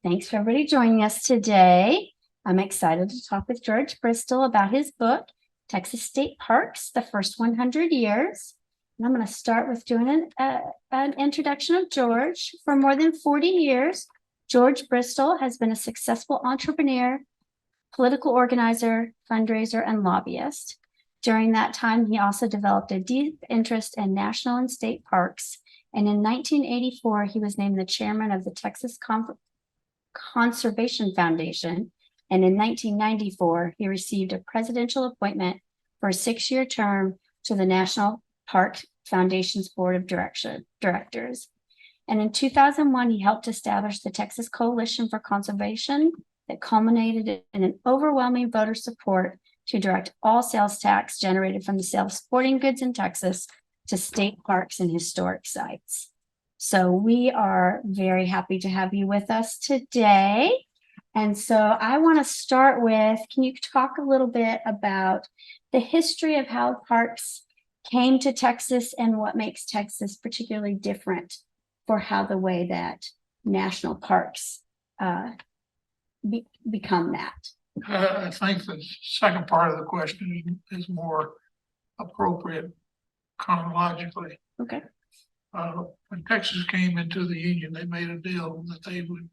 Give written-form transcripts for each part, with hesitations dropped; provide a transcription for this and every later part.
Thanks for everybody joining us today. I'm excited to talk with George Bristol about his book, Texas State Parks, the First 100 Years. And I'm going to start with doing an introduction of George. For more than 40 years, George Bristol has been a successful entrepreneur, political organizer, fundraiser, and lobbyist. During that time, he also developed a deep interest in national and state parks. And in 1984, he was named the chairman of the Texas Conservation Foundation. And in 1994, he received a presidential appointment for a 6-year term to the National Park Foundation's Board of Directors. And in 2001, he helped establish the Texas Coalition for Conservation that culminated in an overwhelming voter support to direct all sales tax generated from the sale of sporting goods in Texas to state parks and historic sites. So we are very happy to have you with us today. And so I want to start with, can you talk a little bit about the history of how parks came to Texas and what makes Texas particularly different for how the way that national parks become that? I think the second part of the question is more appropriate chronologically. Okay. When Texas came into the Union, they made a deal that they would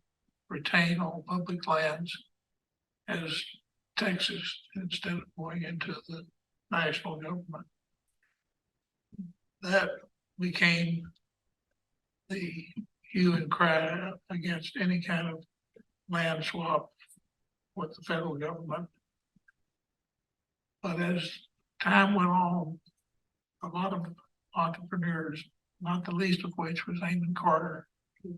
retain all public lands as Texas instead of going into the national government. That became the hue and cry against any kind of land swap with the federal government. But as time went on, a lot of entrepreneurs, not the least of which was Amon Carter, who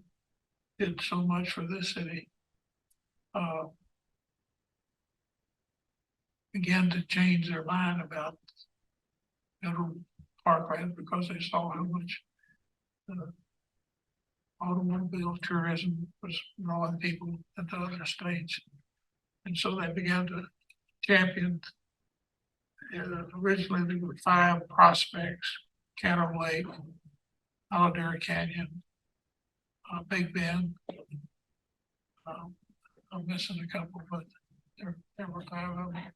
did so much for this city, began to change their mind about federal parkland because they saw how much automobile tourism was drawing people into other states. And so they began to champion. Originally, there were 5 prospects: Caddo Lake, Aladera Canyon, Big Bend. I'm missing a couple, but there were 5 of them.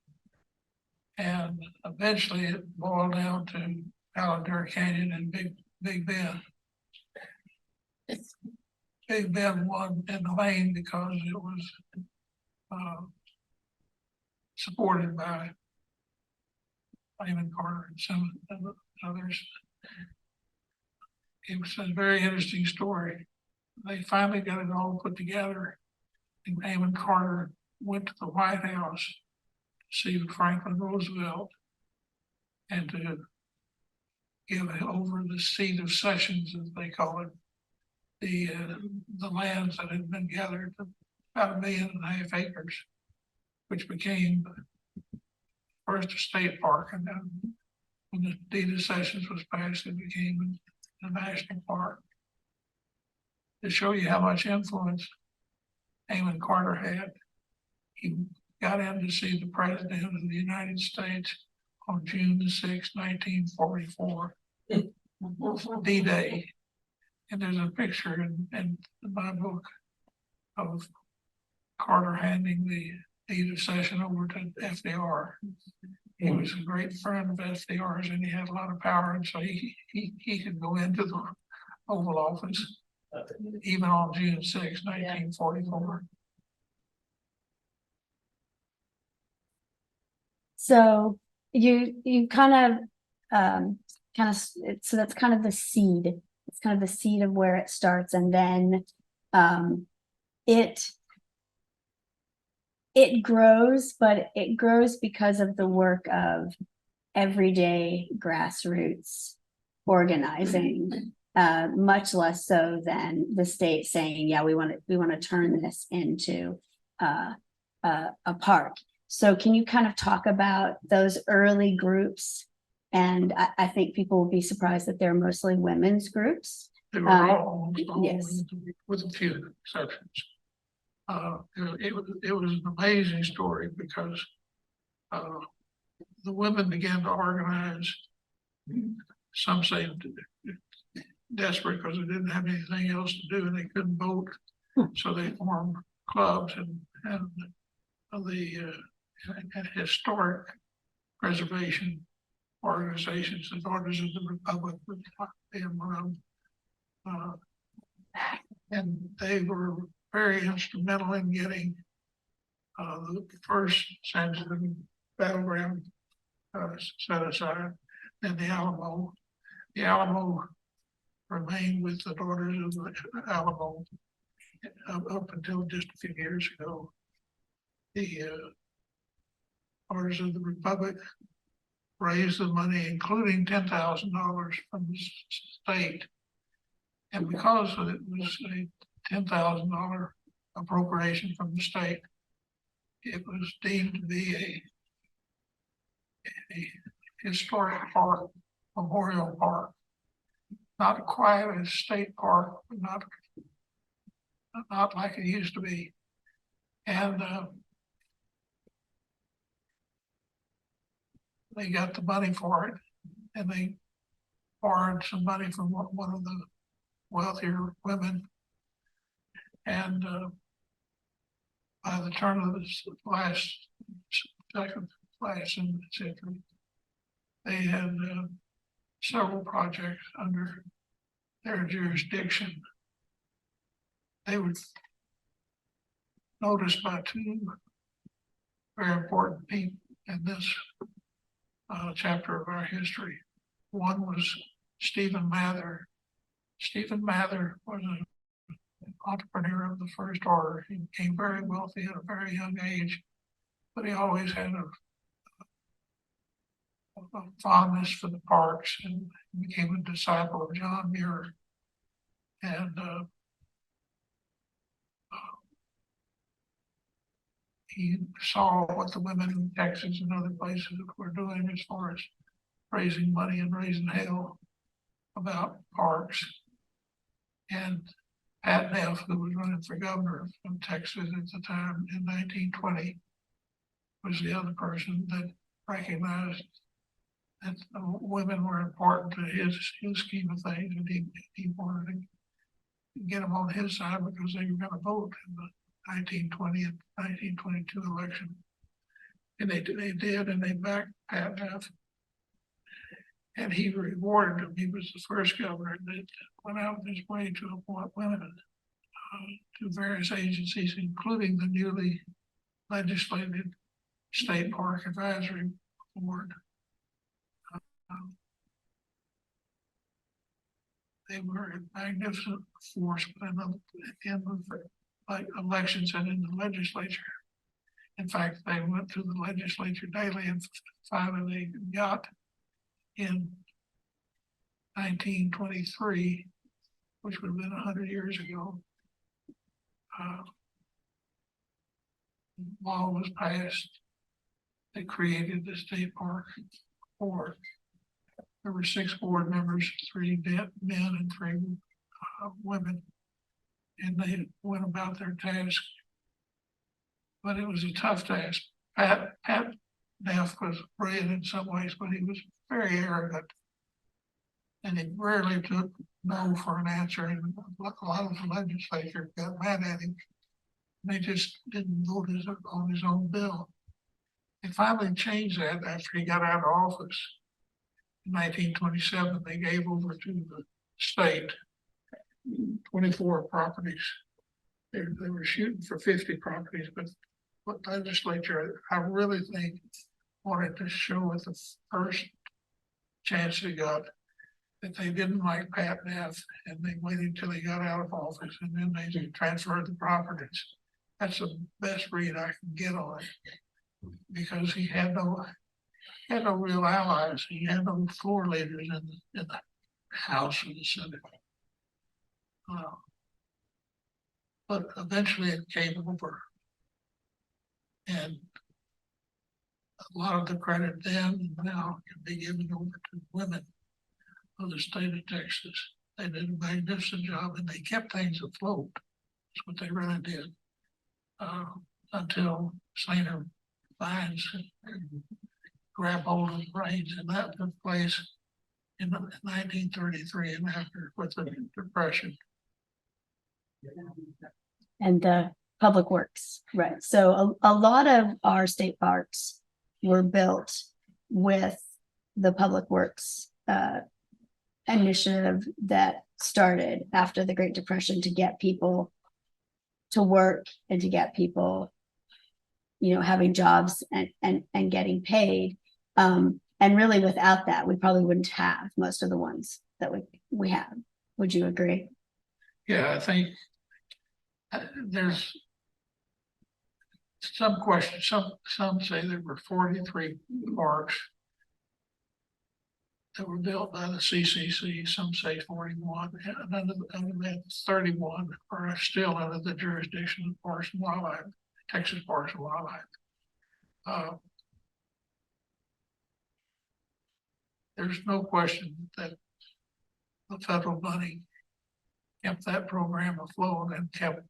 And eventually it boiled down to Aladera Canyon and Big Bend. Big Bend won in the main because it was supported by Amon Carter and some others. It was a very interesting story. They finally got it all put together, and Amon Carter went to the White House to see Franklin Roosevelt and to give over the seat of sessions, as they call it, the lands that had been gathered, about 1.5 million acres, which became first a state park, and then when the deed of cessions was passed, it became a national park. To show you how much influence Amon Carter had, he got in to see the President of the United States on June the 6th, 1944, D-Day. And there's a picture in my book of Carter handing the deed of cession over to FDR. He was a great friend of FDR's, and he had a lot of power, and so he could go into the Oval Office even on June 6, 1944. So you kind of so that's kind of the seed. It's kind of the seed of where it starts, and then it grows, but it grows because of the work of everyday grassroots organizing, much less so than the state saying, yeah, we want to turn this into a park. So can you kind of talk about those early groups? And I think people will be surprised that they're mostly women's groups. They were all yes, with a few exceptions. It was an amazing story because the women began to organize. Some say desperate because they didn't have anything else to do and they couldn't vote, so they formed clubs and the and historic preservation organizations, the Daughters of the Republic, being one of them. And they were very instrumental in getting the first Sandston battleground set aside. Then the Alamo. The Alamo remained with the Daughters of the Alamo up until just a few years ago. The Daughters of the Republic raised the money, including $10,000 from the state. And because it was a $10,000 appropriation from the state, it was deemed to be a historic park, memorial park. Not quite a state park, but not like it used to be. And they got the money for it, and they borrowed some money from one of the wealthier women. And by the turn of the second century, they had several projects under their jurisdiction. They were noticed by two very important people in this chapter of our history. One was Stephen Mather. Stephen Mather was an entrepreneur of the first order. He became very wealthy at a very young age, but he always had a fondness for the parks and became a disciple of John Muir. And he saw what the women in Texas and other places were doing as far as raising money and raising hell about parks. And Pat Neff, who was running for governor of Texas at the time in 1920, was the other person that recognized that women were important to his scheme of things, and he wanted to get them on his side because they were going to vote in the 1920 and 1922 election. And they did, and they backed Pat Neff. And he rewarded him. He was the first governor that went out of his way to appoint women to various agencies, including the newly legislated State Park Advisory Board. They were a magnificent force in the elections and in the legislature. In fact, they went to the legislature daily, and finally they got in 1923, which would have been 100 years ago. Law was passed that created the state park board. There were 6 board members, 3 men and 3 women, and they went about their task. But it was a tough task. Pat Neff was brilliant in some ways, but he was very arrogant, and he rarely took no for an answer. And a lot of the legislature got mad at him. They just didn't vote on his own bill. They finally changed that after he got out of office. In 1927, they gave over to the state 24 properties. They were shooting for 50 properties, but what legislature, I really think, wanted to show at the first chance they got that they didn't like Pat Neff, and they waited until he got out of office, and then they transferred the properties. That's the best read I can get on it, because he had no real allies. He had no floor leaders in the House or the Senate. But eventually it came over, and a lot of the credit then and now can be given over to women of the state of Texas. They did a magnificent job, and they kept things afloat. That's what they really did, until Sainer Fines grabbed hold of the reins, and that took place in 1933 and after, with the Depression. And the Public Works, right? So a lot of our state parks were built with the Public Works initiative that started after the Great Depression to get people to work and to get people, having jobs and getting paid. And really without that, we probably wouldn't have most of the ones that we have. Would you agree? Yeah, I think there's some questions. Some say there were 43 parks that were built by the CCC. Some say 41, and under that 31 are still under the jurisdiction of Parks and Wildlife, Texas Parks and Wildlife. There's no question that the federal money kept that program afloat and kept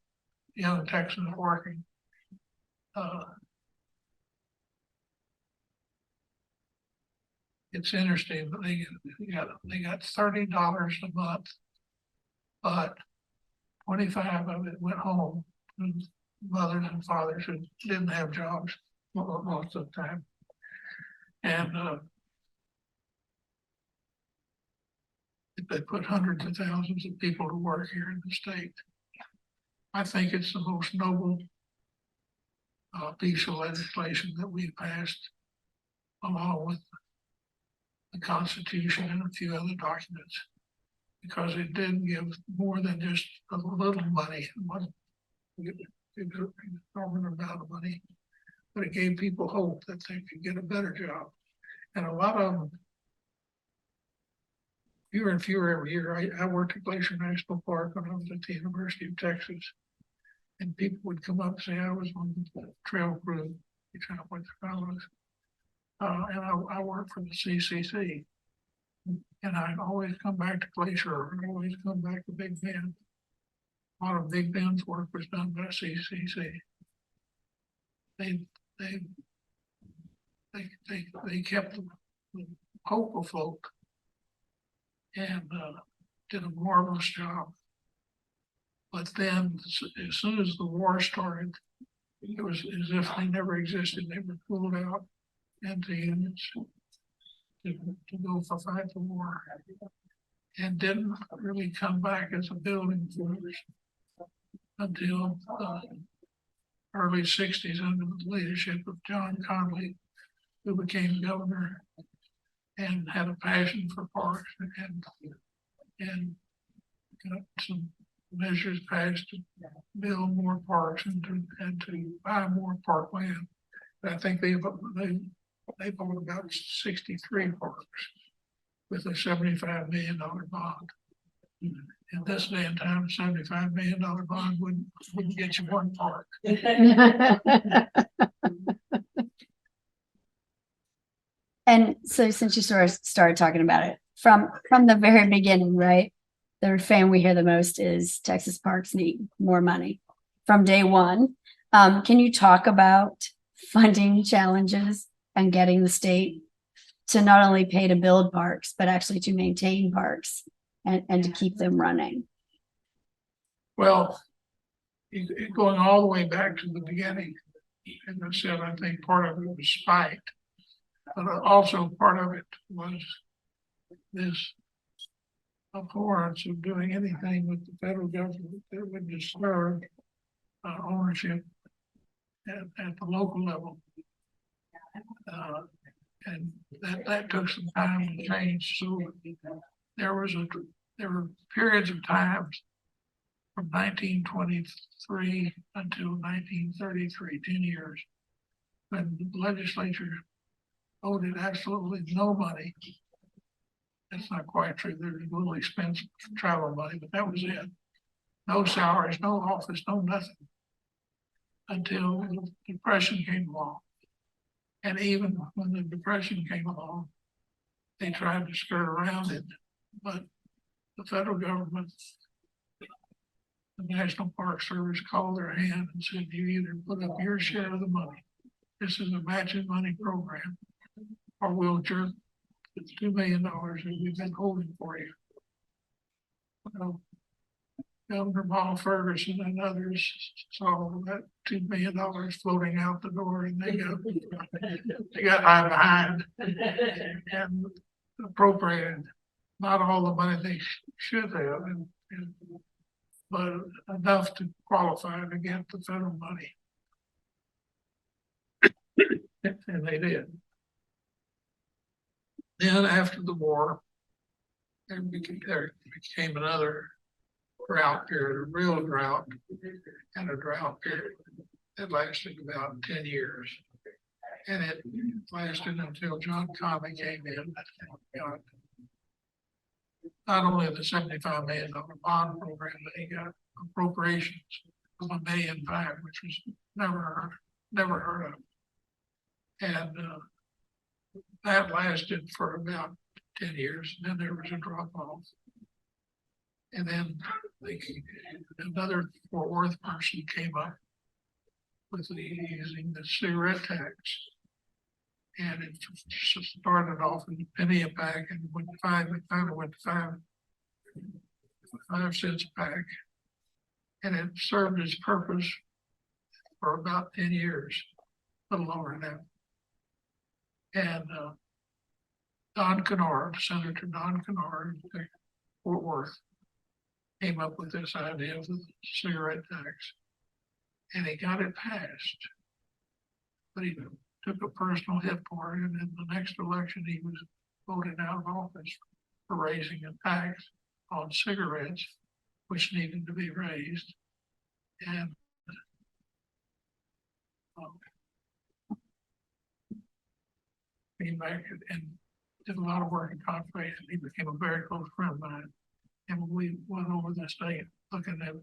young Texans working. It's interesting that they got $30 a month, but 25 of it went home to mothers and fathers who didn't have jobs most of the time. And they put hundreds of thousands of people to work here in the state. I think it's the most noble piece of legislation that we've passed, along with the Constitution and a few other documents, because it did give more than just a little money, an enormous amount of money, but it gave people hope that they could get a better job. And a lot of them, fewer and fewer every year. I worked at Glacier National Park when I was at the University of Texas, and people would come up and say I was on the trail crew, with the fellows. And I worked for the CCC, and I'd always come back to Glacier, and always come back to Big Bend. A lot of Big Bend's work was done by CCC. They kept the hope afloat, and did a marvelous job. But then, as soon as the war started, it was as if they never existed. They were pulled out into units to go fight the war, and didn't really come back as a building force until early '60s under the leadership of John Conley, who became governor and had a passion for parks and got some measures passed to build more parks and to buy more parkland. I think they bought about 63 parks with a $75 million bond. In this day and time, a $75 million bond wouldn't get you one park. And so since you sort of started talking about it from the very beginning, right? The refrain we hear the most is Texas parks need more money from day one. Can you talk about funding challenges and getting the state to not only pay to build parks, but actually to maintain parks and to keep them running? Well, going all the way back to the beginning, as I said, I think part of it was spite, but also part of it was this abhorrence of doing anything with the federal government that would disturb ownership at the local level. And that took some time to change. So there were periods of times from 1923 until 1933, 10 years, when the legislature voted absolutely no money. That's not quite true. There's a little expense travel money, but that was it. No salaries, no office, no nothing, until the Depression came along. And even when the Depression came along, they tried to skirt around it, but the federal government, the National Park Service, called their hand and said, you either put up your share of the money, this is a matching money program, or we'll jerk the $2 million that we've been holding for you. Well, Governor Paul Ferguson and others saw that $2 million floating out the door, and they got high behind and appropriated not all the money they should have, but enough to qualify to get the federal money. And they did. Then after the war, there became another drought period, a real drought, and a drought period that lasted about 10 years. And it lasted until John Connally came in and got not only the $75 million bond program, but he got appropriations of $1.5 million, which was never heard of. And that lasted for about 10 years. And then there was a drop off. And then another Fort Worth person came up with using the cigarette tax. And it started off in a penny a pack and went to finally went to 5 cents a pack. And it served its purpose for about 10 years, a little longer than that. And Don Kennard, Senator Don Kennard, Fort Worth, came up with this idea of the cigarette tax. And he got it passed. But he took a personal hit for it, and in the next election, he was voted out of office for raising a tax on cigarettes, which needed to be raised. And came back and did a lot of work in conservation. He became a very close friend of mine. And we went over the state looking at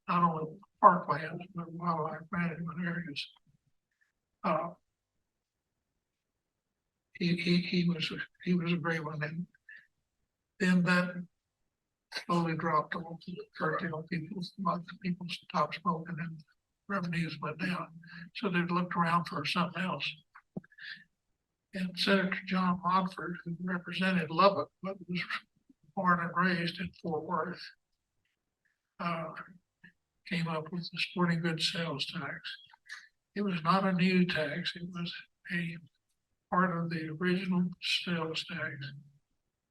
not only parklands, but wildlife management areas. He was a great one, and then that slowly dropped off to curtail people stopped smoking and revenues went down. So they looked around for something else. And Senator John Monfort, who represented Lubbock, but was born and raised in Fort Worth, came up with the sporting goods sales tax. It was not a new tax, it was a part of the original sales tax.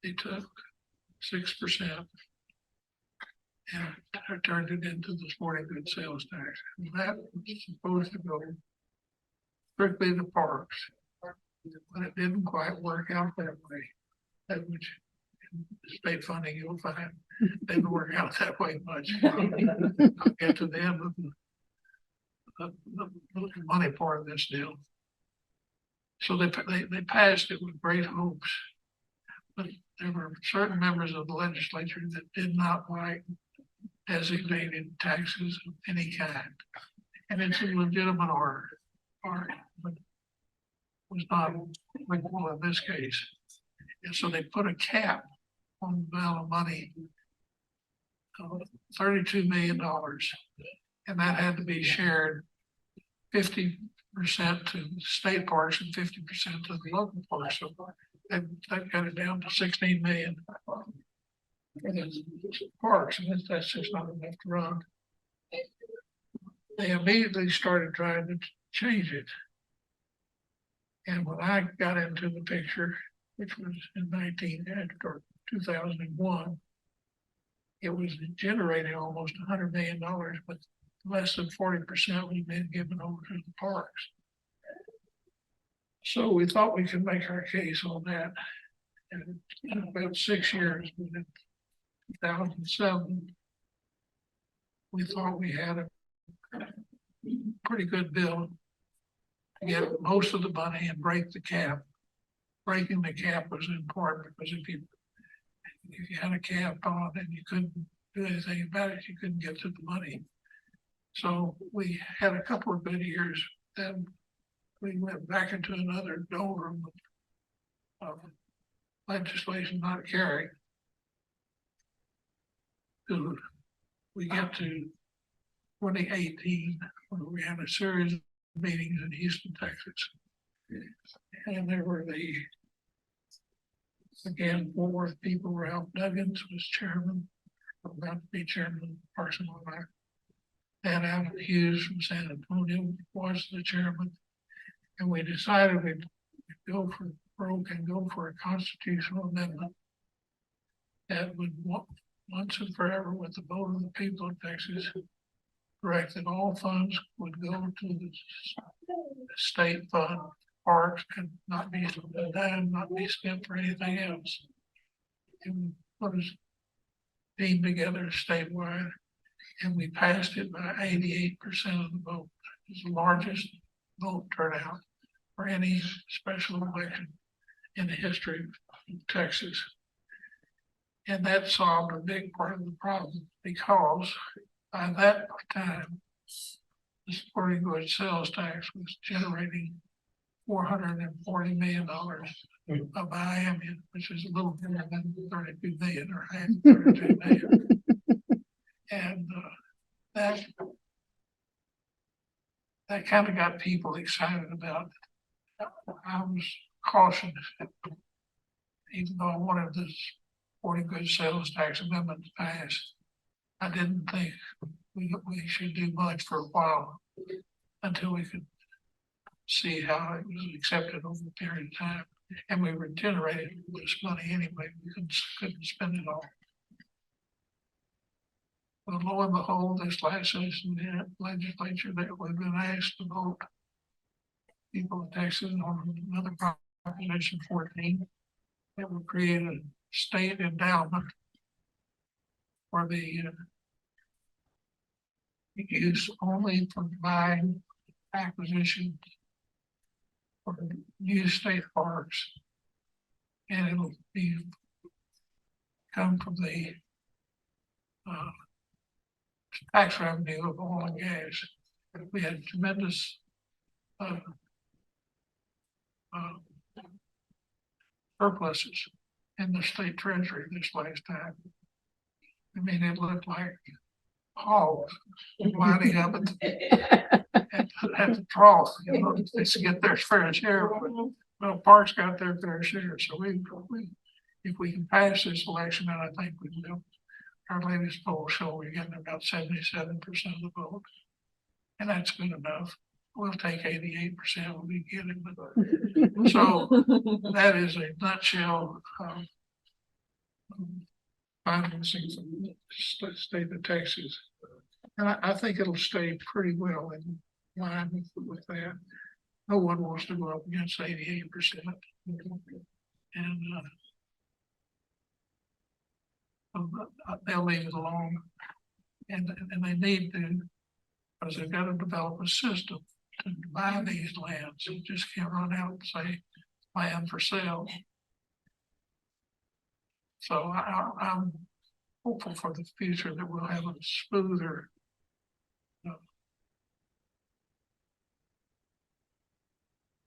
They took 6% and turned it into the sporting goods sales tax. And that was supposed to go strictly to parks, but it didn't quite work out that way. That which state funding you'll find didn't work out that way much. I'll get to the end of the money part of this deal. So they passed it with great hopes, but there were certain members of the legislature that did not like designated taxes of any kind. And it's a legitimate argument, but was not applicable in this case. And so they put a cap on the amount of money, $32 million, and that had to be shared 50% to the state parks and 50% to the local parks. So that got it down to 16 million for the parks, and that's just not enough to run. They immediately started trying to change it. And when I got into the picture, which was in 2001, it was generating almost $100 million, but less than 40% was being given over to the parks. So we thought we could make our case on that. And in about 6 years, in 2007, we thought we had a pretty good bill to get most of the money and break the cap. Breaking the cap was important because if you had a cap on and you couldn't do anything about it, you couldn't get to the money. So we had a couple of good years. Then we went back into another doldrum of legislation not carried. We get to 2018 when we had a series of meetings in Houston, Texas. And there were again, Fort Worth people. Ralph Duggins was chairman. about to be chairman of the Parks and Wildlife. Dan Allen Hughes from San Antonio was the chairman. And we decided we'd go for broke and go for a constitutional amendment that would once and forever, with the vote of the people of Texas, direct that all funds would go to the state fund parks and not be spent for anything else. And put us team together statewide, and we passed it by 88% of the vote. It's the largest vote turnout for any special election in the history of Texas. And that solved a big part of the problem, because by that time, the sporting goods sales tax was generating $440 million of biennium, which is a little more than 32 million or half 32 million. And that kind of got people excited about it. I was cautious, even though I wanted this sporting goods sales tax amendment to pass. I didn't think we should do much for a while until we could see how it was accepted over a period of time. And we were generating this money anyway. We couldn't spend it all. But lo and behold, this last session in the legislature, that we've been asked to vote people of Texas on another Proposition 14 that would create a state endowment for the use only for buying acquisition for new state parks, and it'll come from the tax revenue of oil and gas. We had tremendous surpluses in the state treasury this last time. I mean, it looked like hogs lining up at the trough, you know, to get their fair share. Well, parks got their fair share, so if we can pass this election, and I think we will, our latest poll show we're getting about 77% of the vote, and that's good enough. We'll take 88% when we get it. So that is a nutshell financing from the state of Texas. And I think it'll stay pretty well in line with that. No one wants to go up against 88%. And they'll leave it alone. And they need to, because they've got to develop a system to buy these lands. You just can't run out and say land for sale. So I'm hopeful for the future that we'll have a smoother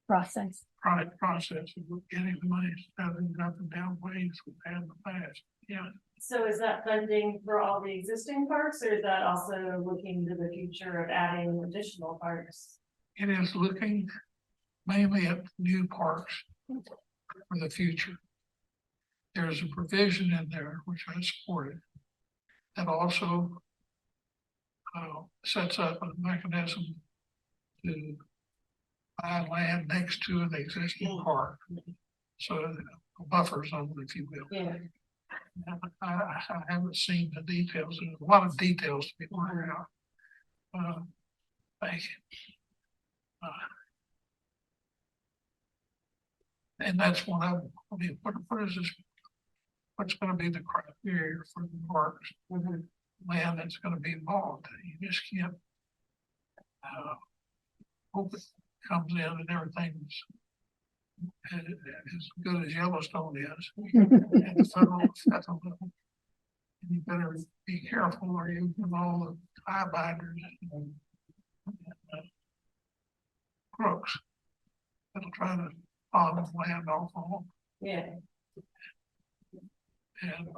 process. Process of getting the money out of the up and down ways we've had in the past. Yeah. So is that funding for all the existing parks, or is that also looking to the future of adding additional parks? It is looking mainly at new parks for the future. There's a provision in there which I supported that also sets up a mechanism to buy land next to an existing park, so a buffer zone, if you will. Yeah. I haven't seen the details. There's a lot of details to be worked out. And that's what I mean, what is this? What's going to be the criteria for the parks? Land that's going to be involved. You just can't hope it comes in and everything's as good as Yellowstone is at the federal level. You better be careful, or you have all the eye binders and crooks that'll try to farm land off of them. Yeah. And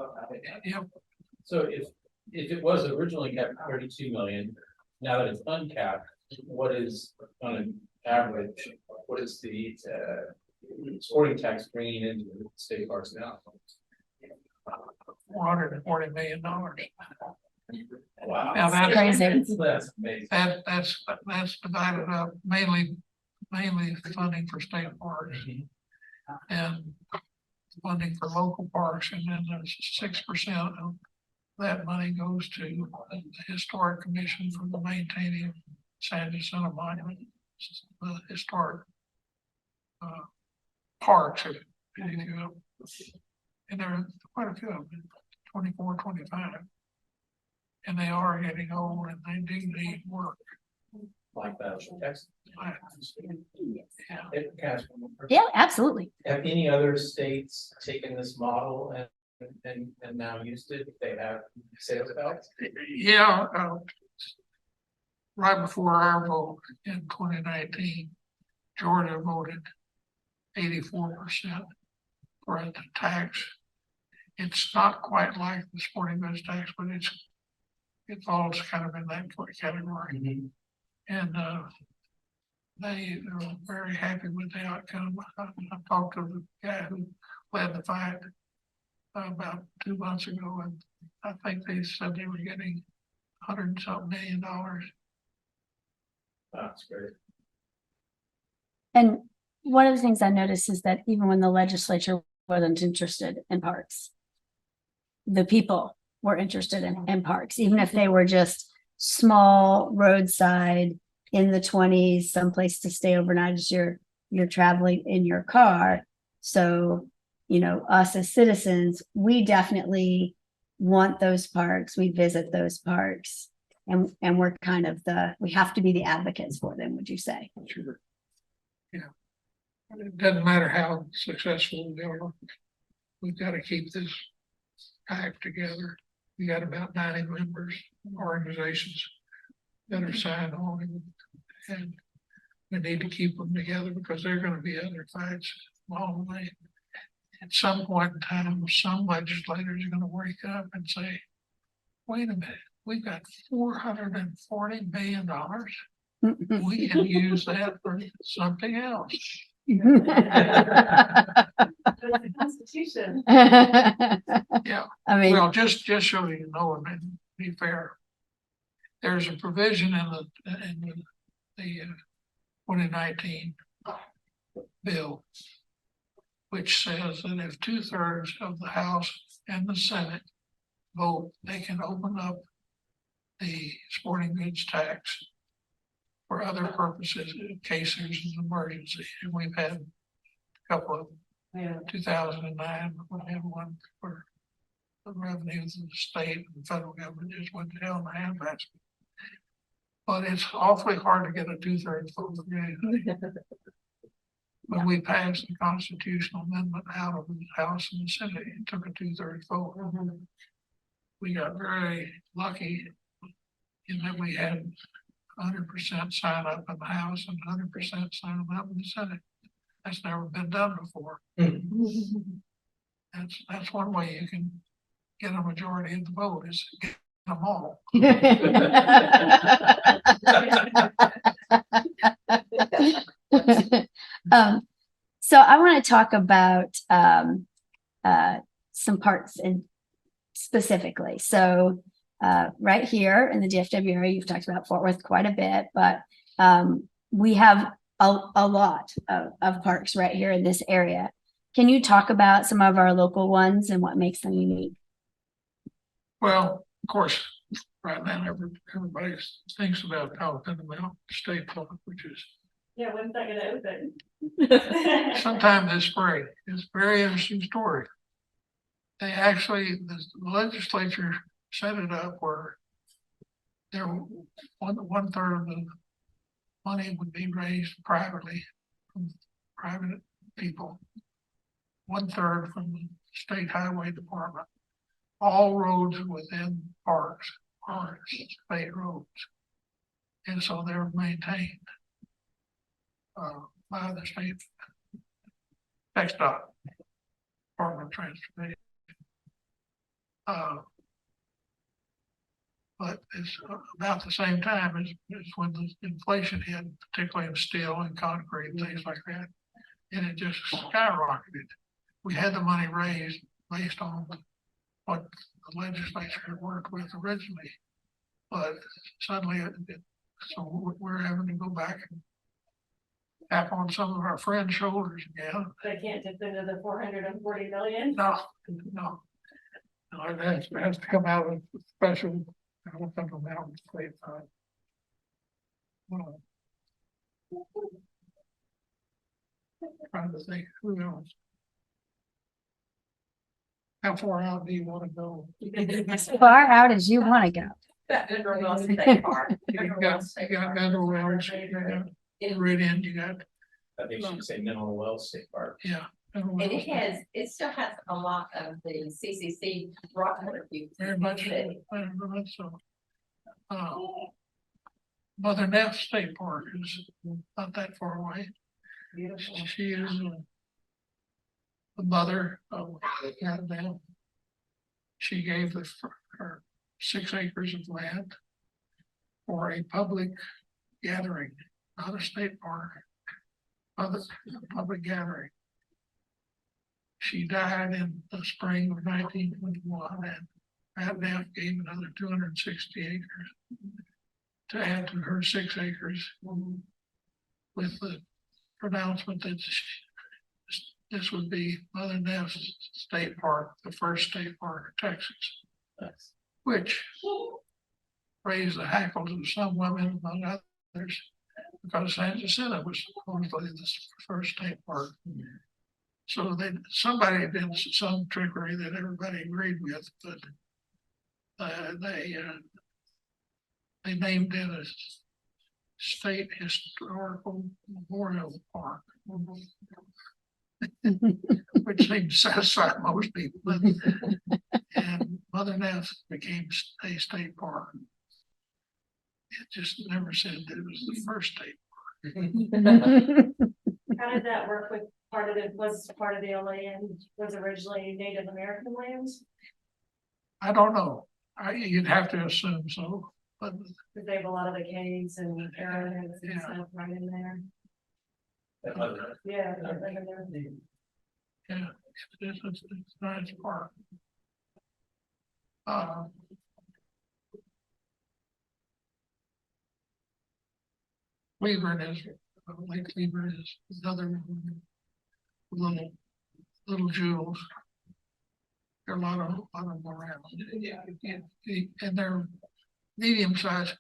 yep. So if it was originally capped at 32 million, now that it's uncapped, what is on an average, what is the sporting tax bringing into the state parks now? $440 million. Wow. Now, that's Crazy. That's amazing. That's divided up mainly funding for state parks and funding for local parks, and then there's 6% of that money goes to the Historic Commission for the maintaining San Jacinto Monument, the historic parks, if you will. And there are quite a few of them, 24, 25. And they are getting old and they do need work. Like that. That's- Yeah. Can I ask one more question? Yeah, absolutely. Have any other states taken this model and now used it? They have sales tax? Yeah, right before our vote in 2019, Georgia voted 84% for the tax. It's not quite like the sporting goods tax, but it falls kind of in that category. And they are very happy with the outcome. I talked to the guy who led the fight about 2 months ago, and I think they said they were getting $100 and something million. That's great. And one of the things I noticed is that even when the legislature wasn't interested in parks, the people were interested in parks, even if they were just small roadside in the 20s, someplace to stay overnight as you're traveling in your car. So, you know, us as citizens, we definitely want those parks. We visit those parks, and we're kind of we have to be the advocates for them, would you say? Sure. Yeah. It doesn't matter how successful we are. We've got to keep this pack together. We got about 90 members, organizations that are signed on, and we need to keep them together because there are going to be other fights along the way. At some point in time, some legislators are going to wake up and say, wait a minute, we've got $440 million. We can use that for something else. The Constitution. Yeah. I mean, Well, just so you know, and be fair, there's a provision in the 2019 bill which says that if 2/3 of the House and the Senate vote, they can open up the sporting goods tax for other purposes in case there's an emergency. And we've had a couple of Yeah. 2009, we had one for the revenues of the state and the federal government just went to hell in a handbasket. But it's awfully hard to get a 2/3 vote. When we passed the constitutional amendment out of the House and the Senate, it took a 2/3 vote. We got very lucky in that we had 100% sign up in the House and 100% sign up in the Senate. That's never been done before. That's one way you can get a majority of the vote, is get them all. So I want to talk about some parts and specifically. So right here in the DFW area, you've talked about Fort Worth quite a bit, but we have a lot of parks right here in this area. Can you talk about some of our local ones and what makes them unique? Well, of course, right now, everybody thinks about Pelican Mountain State Park, which is Yeah, when's that gonna open? sometime this spring. It's a very interesting story. They actually, the legislature set it up where there one third of the money would be raised privately from private people. 1/3 from the state highway department. All roads within parks are state roads. And so they're maintained by the state TxDOT, Department of Transportation. But it's about the same time as when the inflation hit, particularly in steel and concrete and things like that. And it just skyrocketed. We had the money raised based on what the legislature worked with originally. But suddenly, so we're having to go back and tap on some of our friends' shoulders again. They can't dip into the 440 million. No, no. No, it has to come out of special, I don't think I'm out of state time. Well, trying to think, who knows? How far out do you want to go? As far out as you want to go. You got Mineral Wells, you got Red End, you got, I think she should say Mineral Wells State Park. yeah. Mineral And Wells. it still has a lot of the CCC rock views. Very much, very much so. Mother Neff State Park is not that far away. Beautiful. She is the mother of Canada. She gave her 6 acres of land for a public gathering, not a state park, other public gathering. She died in the spring of 1921, and Pat Neff gave another 260 acres to add to her 6 acres, with the pronouncement that this would be Mother Neff's State Park, the first state park of Texas, Nice. which raised the hackles of some women among others, because San Jacinto was supposedly the first state park. So somebody did some trickery that everybody agreed with, but they named it a state historical memorial park, which seemed to satisfy most people. And Mother Neff became a state park. It just never said that it was the first state. How did that work with part of the land was originally Native American land? I don't know. You'd have to assume so, but Because they have a lot of the caves and arrowheads and Yeah. stuff right in there. That other- Yeah. they're right in there. yeah, it's a nice park. Cleveland is, Lake Cleveland is another little jewels. There are a lot of them around. And they're medium sized.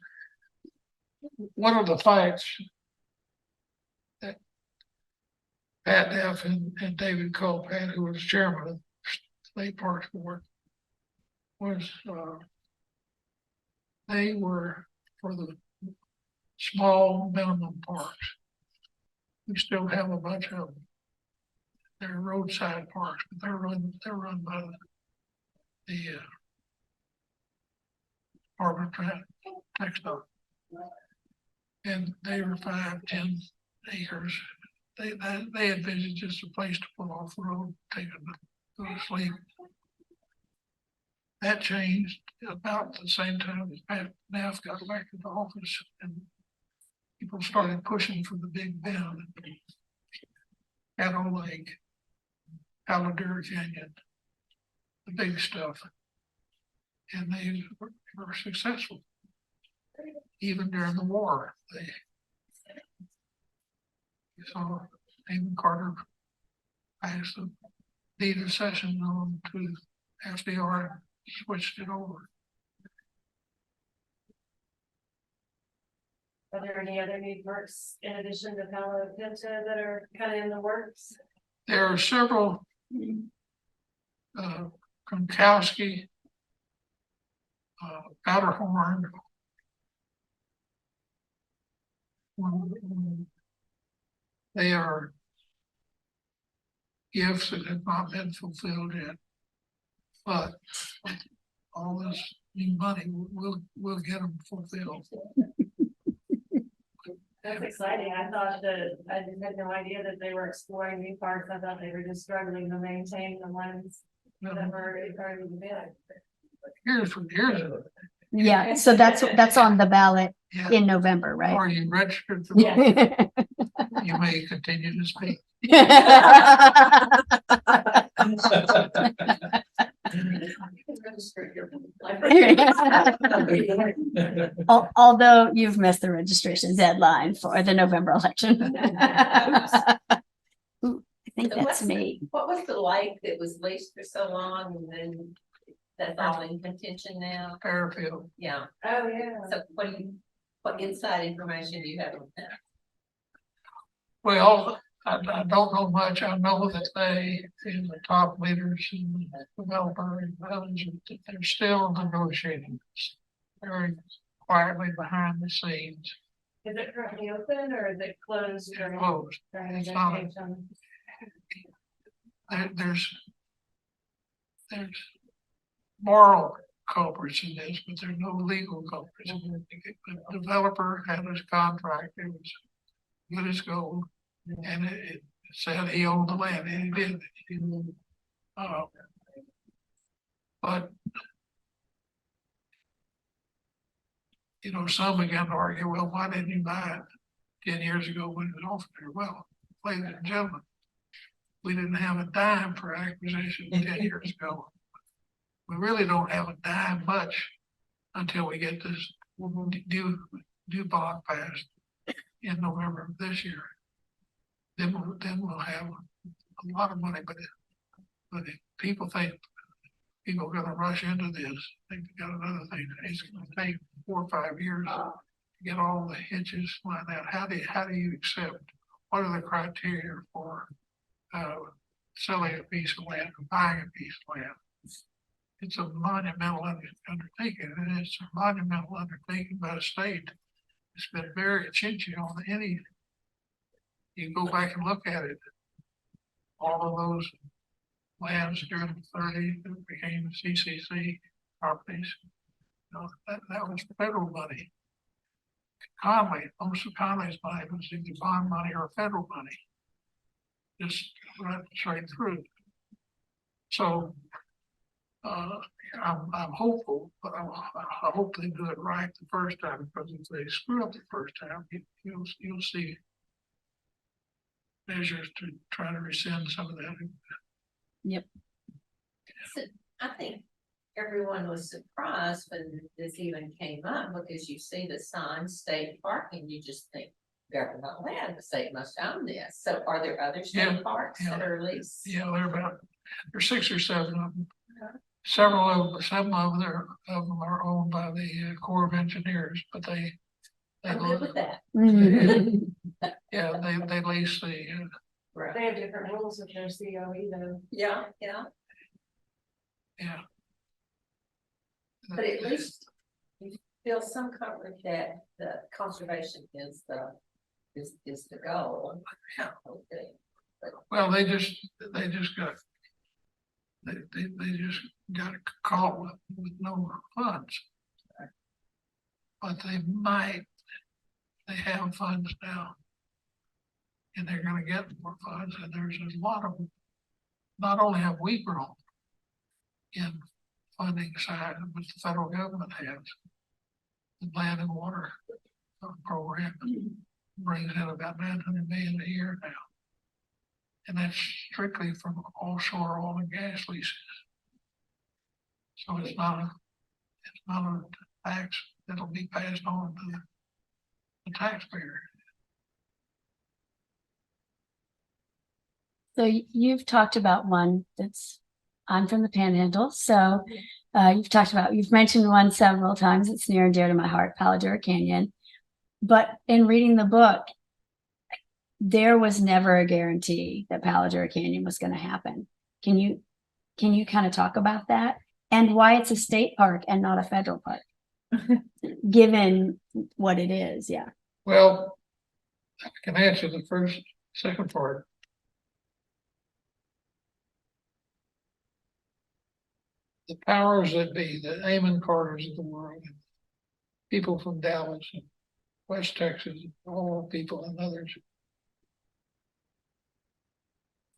One of the fights that Pat Neff and David Culp had, who was chairman of the State Parks Board, was they were for the small minimum parks. We still have a bunch of them. They're roadside parks, but they're run by the Department of Textile. And they were 5-10 acres. They envisioned just a place to pull off the road, take them to go to sleep. That changed about the same time as Pat Neff got elected to office, and people started pushing for the Big Bend, Caddo Lake, Aladura Canyon, the big stuff. And they were successful. Even during the war, you saw Amy Carter passed the deed of cession on to FDR, switched it over. Are there any other new parks in addition to Palo Pinto that are kind of in the works? There are several, Kronkowski, Powderhorn. They are gifts that have not been fulfilled yet. But all this new money, we'll get them fulfilled. That's exciting. I thought that, I had no idea that they were exploring new parks. I thought they were just struggling to maintain the ones that were already big. Here's, Yeah, so that's on the ballot yeah, in November, right? are you registered for Yeah. that? You may continue to speak. Although you've missed the registration deadline for the November election. Ooh, I think that's me. What was the lake that was leased for so long and then that's all in contention now? Fairfield. Yeah, Oh, yeah. so what inside information do you have on that? Well, I don't know much. I know that they, in the top leaders and the developer and others, that they're still negotiating this very quietly behind the scenes. Is it currently open or is it closed? It's closed. during It's not. negotiation? There's moral culprits in this, but there's no legal culprits. The developer had his contract, it was good as gold, and it said he owned the land, and he did. But you know, some began to argue, well, why didn't you buy it 10 years ago when it was offered here? Well, ladies and gentlemen, we didn't have a dime for acquisition 10 years ago. We really don't have a dime much until we get this due bond passed in November of this year. Then we'll have a lot of money, but if people think people are gonna rush into this, they've got another thing, it's gonna take 4 or 5 years to get all the hitches lined out. How do you accept, what are the criteria for selling a piece of land or buying a piece of land? It's a monumental undertaking, and it's a monumental undertaking by the state. It's been very attention on any, you go back and look at it, all of those lands during the 30s that became CCC properties. You know, that was federal money. Conley, most of Conley's money was either bond money or federal money. Just right straight through. So I'm hopeful, but I hope they do it right the first time, because if they screw up the first time, you'll see measures to try to rescind some of that. Yep. So I think everyone was surprised when this even came up because you see the sign state parking, you just think government land, the state must own this. So are there other Yeah, state parks yeah. that are leased? Yeah, there's 6 or 7 of them. Some of them are owned by the Corps of Engineers, but they I'm good with that. yeah, they lease the, Right. They have different rules with their COE though. Yeah, yeah. but at least you feel some comfort that the conservation is the goal. Okay. Well, they just got caught with no funds. But they have funds now. And they're gonna get more funds, and there's a lot of them. Not only have we grown in funding side, but the federal government has. The land and water program brings in about 900 million a year now. And that's strictly from offshore oil and gas leases. So it's not a tax that'll be passed on to the taxpayer. So you've talked about one I'm from the Panhandle, so you've mentioned one several times. It's near and dear to my heart, Palo Duro Canyon. But in reading the book, there was never a guarantee that Palo Duro Canyon was going to happen. Can you kind of talk about that and why it's a state park and not a federal park, given what it is? Yeah. Well, I can answer the second part. The powers that be, the Amon Carters of the world, people from Dallas and West Texas, all people and others,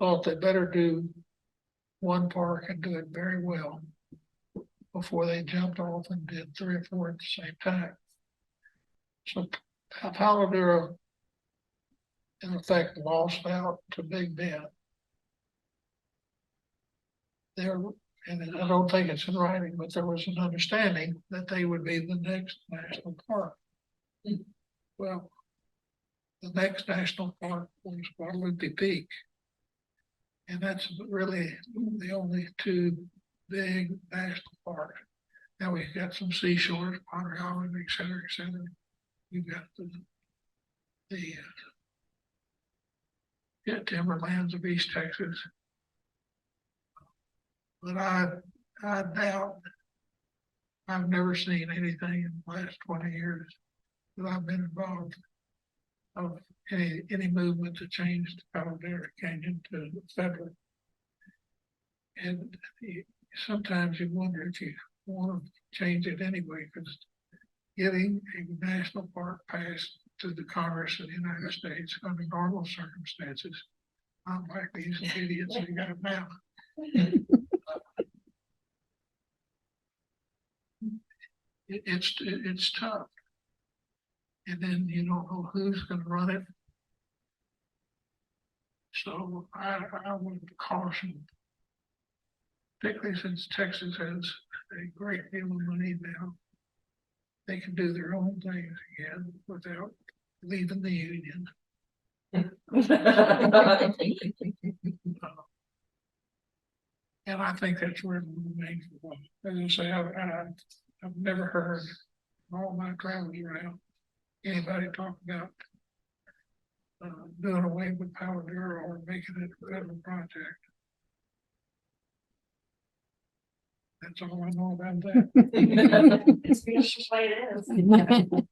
thought they better do one park and do it very well before they jumped off and did 3 or 4 at the same time. So Palo Duro, in effect, lost out to Big Bend. There And I don't think it's in writing, but there was an understanding that they would be the next national park. Well, the next national park was Guadalupe Peak. And that's really the only two big national parks. Now we've got some seashores, Otter Island, et cetera, et cetera. We've got the timberlands of East Texas. But I doubt, I've never seen anything in the last 20 years that I've been involved of any movement to change the Caldera Canyon to federal. And sometimes you wonder if you want to change it anyway, because getting a national park passed to the Congress of the United States under normal circumstances, not like these idiots we got now. It's tough. And then you don't know who's gonna run it. So I would caution, particularly since Texas has a great deal of money now. They can do their own things again without leaving the union. And I think that's where it will remain for one. As I say, I've never heard in all my travels around anybody talk about doing away with Power Bureau or making it a federal project. That's all I know about that. It's just the way it is.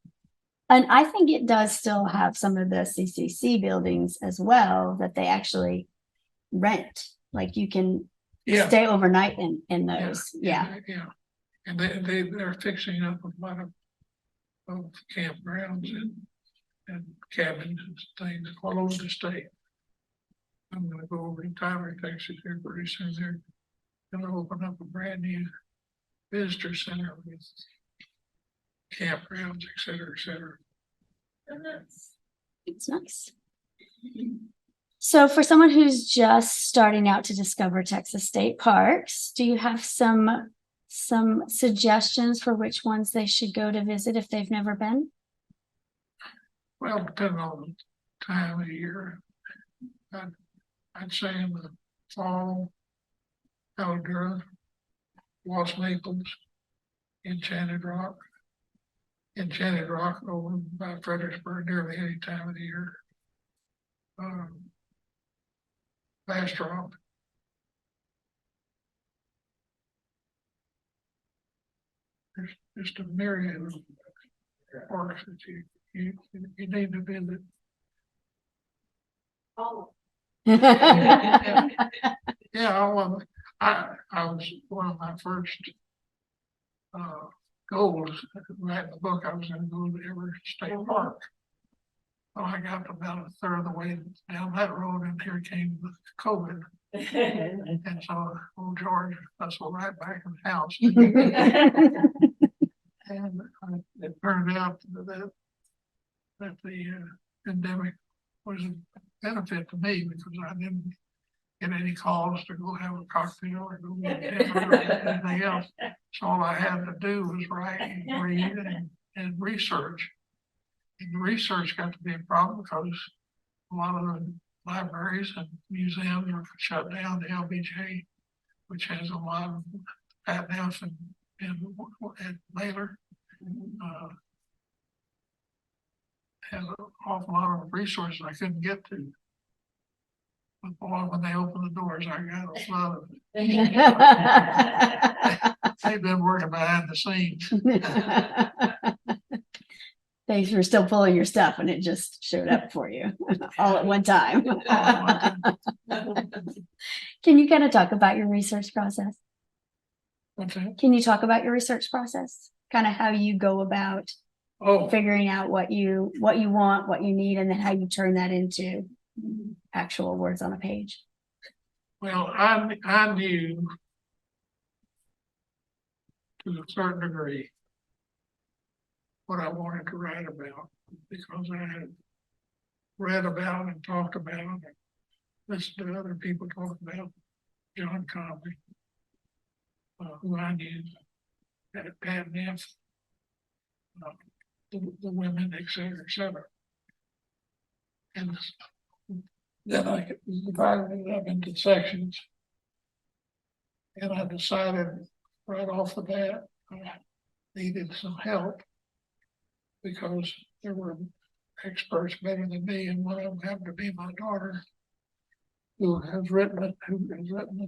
And I think it does still have some of the CCC buildings as well that they actually rent. Like you can Yeah. stay overnight in those. Yeah. Yeah. And they're fixing up a lot of campgrounds and cabins and things all over the state. I'm gonna go over to Tyler, Texas here pretty soon. They're gonna open up a brand new visitor center with campgrounds, et cetera, et cetera. It's nice. So for someone who's just starting out to discover Texas state parks, do you have some suggestions for which ones they should go to visit if they've never been? Well, depending on the time of year, I'd say in the fall, Caldera, Lost Naples, Enchanted Rock over by Fredericksburg nearly any time of the year. Bastrop. There's just a myriad of parks that you need to visit. Oh, Yeah, well, I was one of my first goals, writing the book, I was gonna go to every state park. Well, I got about a third of the way down that road and here came the COVID. And so old George hustled right back in the house. And it turned out that the pandemic was a benefit to me because I didn't get any calls to go have a cocktail or go get dinner or anything else. So all I had to do was write and read and research. And the research got to be a problem because a lot of the libraries and museums were shut down. The LBJ, which has a lot of Pat Nelson and Baylor, has an awful lot of resources I couldn't get to. But boy, when they opened the doors, I got a flood of it. They've been working behind the scenes. They were still pulling your stuff and it just showed up for you all at one time. Can you kind of talk about your research process? What's that? Can you talk about your research process? Kind of how you go about Oh, figuring out what you want, what you need, and then how you turn that into actual words on a page. well, I knew to a certain degree what I wanted to write about because I had read about and talked about and listened to other people talk about John Conway. who I knew, Pat Neff, the women, et cetera, et cetera. And then I divided it up into sections. And I decided right off the bat, I needed some help because there were experts better than me, and one of them happened to be my daughter, who has written a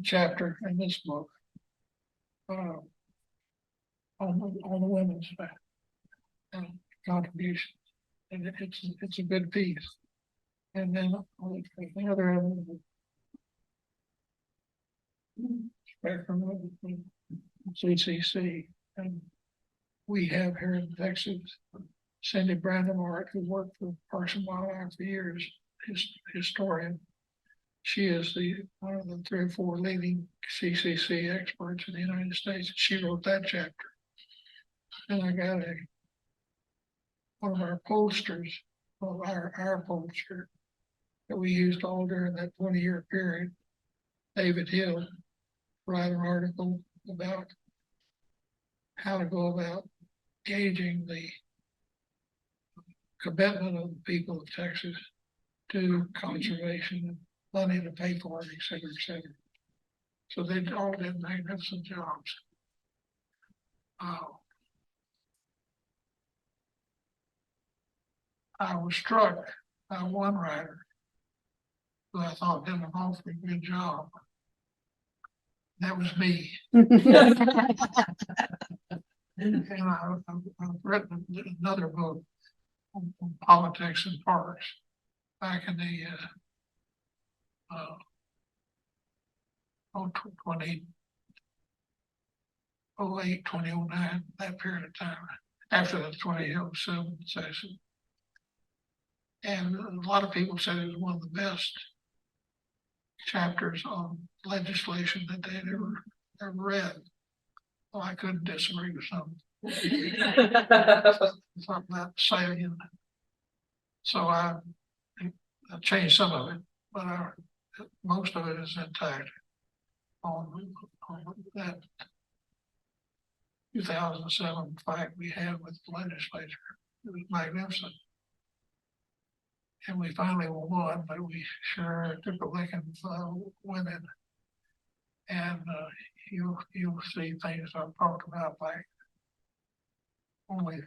chapter in this book on the women's contribution, and it's a good piece. And then on the other end of the spectrum of the CCC, and we have here in Texas Cindy Brandemart, who worked for Parks and Wildlife for years, historian. She is one of the 3 or 4 leading CCC experts in the United States. She wrote that chapter. And I got one of our pollsters, our pollster that we used all during that 20-year period, David Hill, write an article about how to go about gauging the commitment of the people of Texas to conservation and money to pay for it, et cetera, et cetera. So they all did magnificent jobs. I was struck by one writer who I thought did an awfully good job. That was me. And I've written another book on politics and parks back in the 2009, that period of time, after the 2007 session. And a lot of people said it was one of the best chapters on legislation that they had ever read. Well, I couldn't disagree with some. Something that salient. So I changed some of it, but most of it is intact on that 2007 fight we had with the legislature. It was magnificent. And we finally won, but we sure took a licking winning. And you'll see things I've talked about, like only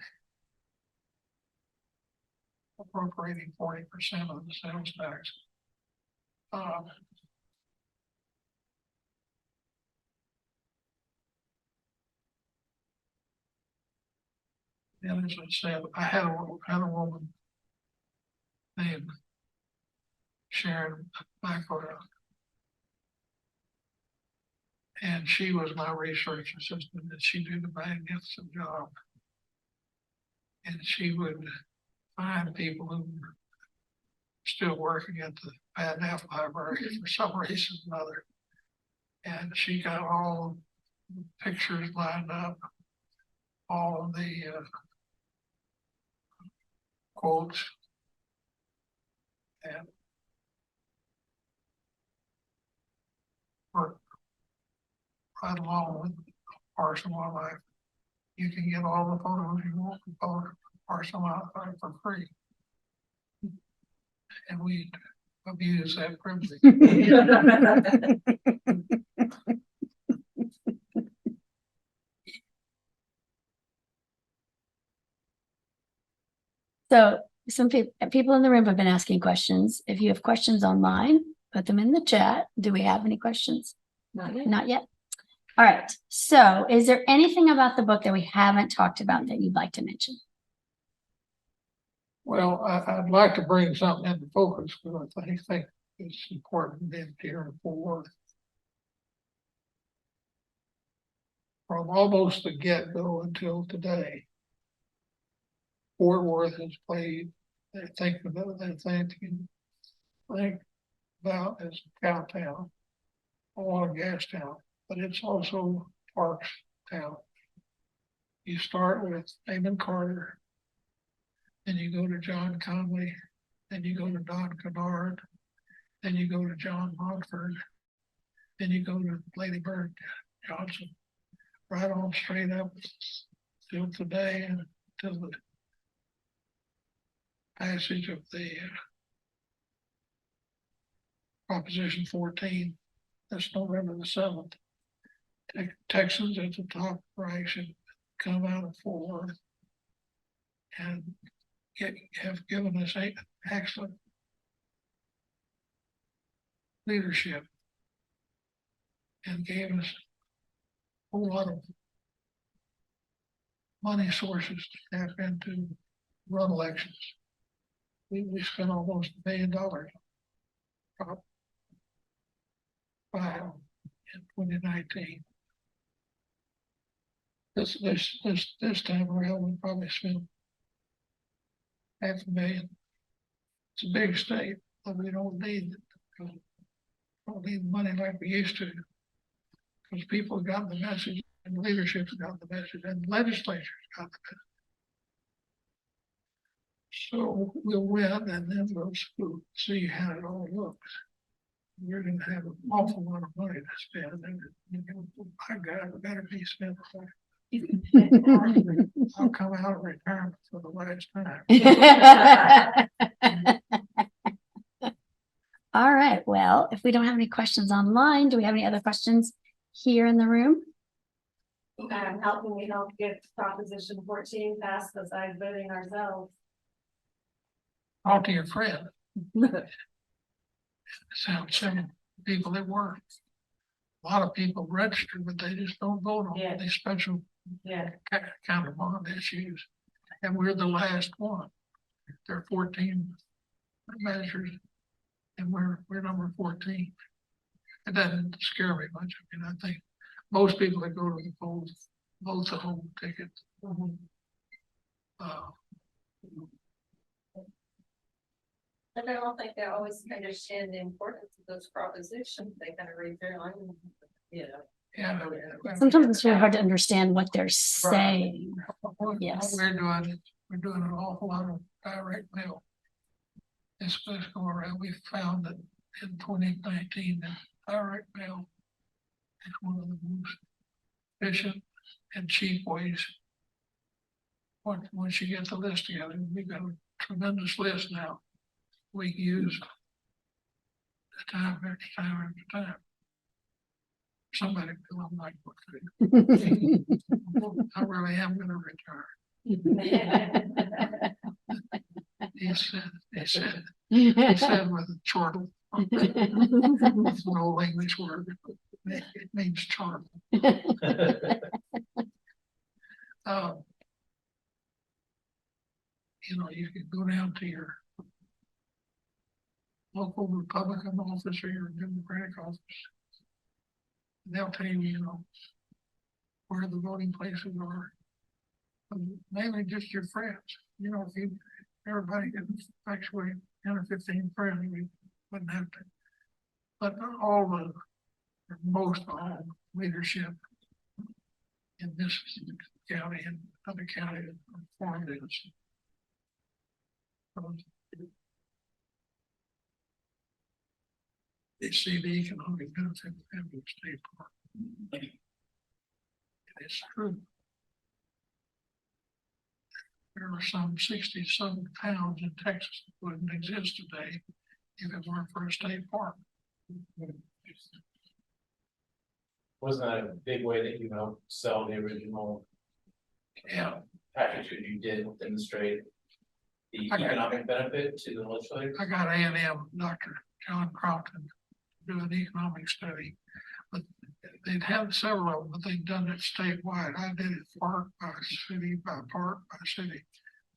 appropriating 40% of the sales tax. And as I said, I had a woman named Sharon McElroy, and she was my research assistant, and she did a magnificent job. And she would find people who were still working at the Pat Neff Library for some reason or another. And she got all the pictures lined up, all of the quotes, and worked right along with Parks and Wildlife. You can get all the photos you want from Parks and Wildlife for free. And we abuse that privilege. So some people in the room have been asking questions. If you have questions online, put them in the chat. Do we have any questions? Not yet. Not yet. All right. So is there anything about the book that we haven't talked about that you'd like to mention? Well, I'd like to bring something into focus, because I think it's important in here in Fort Worth. From almost the get-go until today, Fort Worth has played, they think about as a cow town, a oil and gas town, but it's also parks town. You start with Amon Carter, then you go to John Conley, then you go to Don Kennard, then you go to John Montford, then you go to Lady Bird Johnson. right on straight up till today and till the passage of the Proposition 14, that's November the 7th. Texans at the top right should come out of forward and have given us excellent leadership and gave us a whole lot of money sources to tap into run elections. We spent almost $1 billion in 2019. This time around, we probably spent $500,000. It's a big state, but we don't need money like we used to. Because people got the message, and leadership's got the message, and legislatures got the message. So we'll win, and then we'll see how it all looks. We're gonna have an awful lot of money to spend, and my God, it better be spent. I'll come out of retirement for the last time. All right, well, if we don't have any questions online, do we have any other questions here in the room? Helping me help get Proposition 14 passed besides voting ourselves. Talk to your friend. Some people that work. A lot of people register, but they just don't vote on Yeah. these special Yeah. kind of bond issues. And we're the last one. There are 14 measures, and we're number 14. It doesn't scare me much. I mean, I think most people that go to the polls vote the whole ticket. But I don't think they always understand the importance of those propositions. They kind of read their line, you know. Yeah. Sometimes it's really hard to understand what they're saying. What Yes. we're doing an awful lot of direct mail. This go around, we found that in 2019, that direct mail is one of the most efficient and cheap ways. Once you get the list together, we've got a tremendous list now. We use time after time after time. Somebody feel I'm not going to. I really am gonna retire. He said with a chortle. It's an old English word. It means charm. You can go down to your local Republican office or your Democratic office. They'll tell you, where the voting places are. Mainly just your friends. If everybody can actually 10 or 15 friends, we wouldn't have to. But most all leadership in this county and other counties are formed in. They see the economic benefit of having a state park. It's true. There are some 60-some towns in Texas that wouldn't exist today if it weren't for a state park. Wasn't that a big way that you helped sell the original Yeah, package that you did demonstrate the economic benefit to the legislators? I got A&M, Dr. John Crompton, to do an economic study, but they'd had several of them, but they'd done it statewide. I did it park by city by park by city,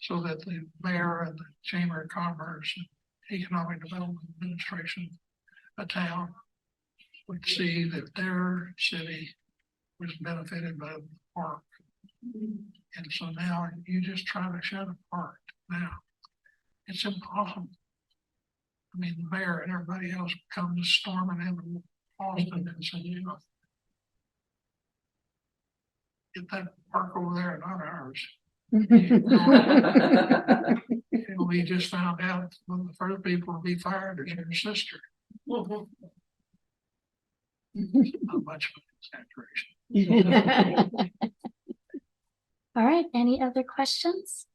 so that the mayor and the Chamber of Commerce and Economic Development Administration of town would see that their city was benefited by the park. And so now you just try to shut a park now. It's impossible. I mean, the mayor and everybody else comes storming into Austin and say, get that park over there, not ours. We just found out one of the first people to be fired is your sister. Not much of an exaggeration. All right, any other questions?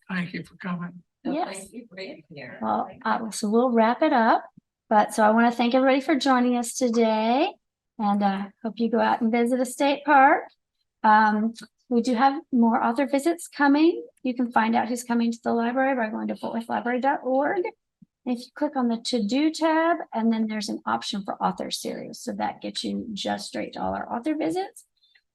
Thank you for coming. So Yes. Thank you for being here. Well, so we'll wrap it up. But so I want to thank everybody for joining us today. And hope you go out and visit a state park. We do have more author visits coming. You can find out who's coming to the library by going to fortworthlibrary.org. If you click on the to-do tab, and then there's an option for author series. So that gets you just straight to all our author visits.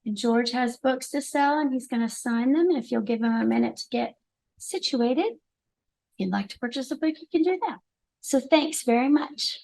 And George has books to sell, and he's going to sign them. If you'll give him a minute to get situated, if you'd like to purchase a book, you can do that. So thanks very much.